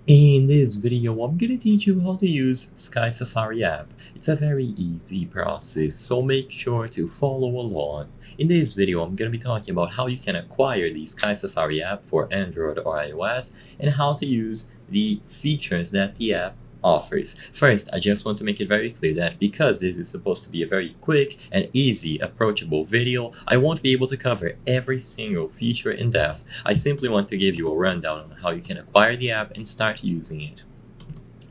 In this video, I'm gonna teach you how to use SkySafari app. It's a very easy process, so make sure to follow along. In this video, I'm gonna be talking about how you can acquire the SkySafari app for Android or iOS and how to use the features that the app offers. First, I just want to make it very clear that because this is supposed to be a very quick and easy, approachable video, I won't be able to cover every single feature in depth. I simply want to give you a rundown on how you can acquire the app and start using it.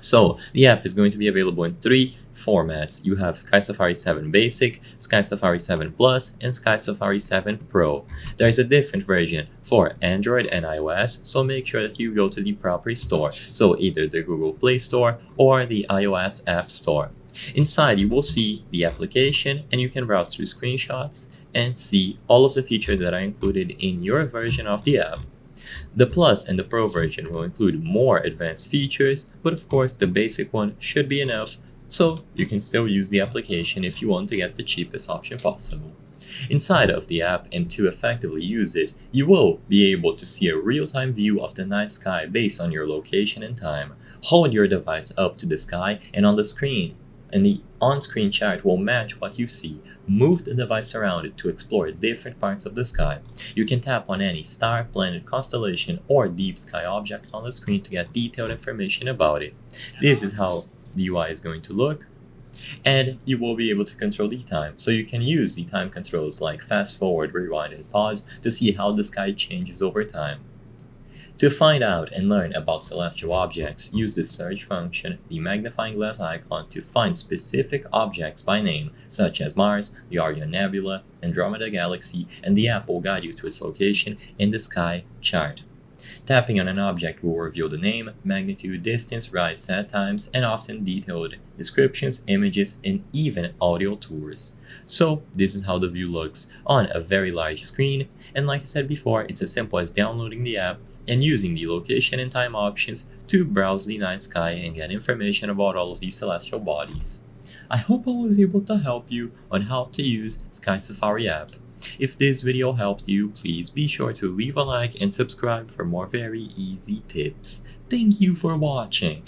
So, the app is going to be available in three formats. You have SkySafari 7 Basic, SkySafari 7 Plus, and SkySafari 7 Pro. There is a different version for Android and iOS, so make sure that you go to the proper store, so either the Google Play Store or the iOS App Store. Inside, you will see the application, and you can browse through screenshots and see all of the features that are included in your version of the app. The Plus and the Pro version will include more advanced features, but of course the basic one should be enough, so you can still use the application if you want to get the cheapest option possible. Inside of the app, and to effectively use it, you will be able to see a real-time view of the night sky based on your location and time. Hold your device up to the sky and on the screen, and the on-screen chart will match what you see. Move the device around it to explore different parts of the sky. You can tap on any star, planet, constellation, or deep sky object on the screen to get detailed information about it. This is how the UI is going to look, and you will be able to control the time. So you can use the time controls like fast forward, rewind, and pause to see how the sky changes over time. To find out and learn about celestial objects, use the search function, the magnifying glass icon, to find specific objects by name, such as Mars, the Orion Nebula, Andromeda Galaxy, and the app will guide you to its location in the sky chart. Tapping on an object will reveal the name, magnitude, distance, rise, set times, and often detailed descriptions, images, and even audio tours. So this is how the view looks on a very large screen, and like I said before, it's as simple as downloading the app and using the location and time options to browse the night sky and get information about all of these celestial bodies. I hope I was able to help you on how to use SkySafari app. If this video helped you, please be sure to leave a like and subscribe for more very easy tips. Thank you for watching.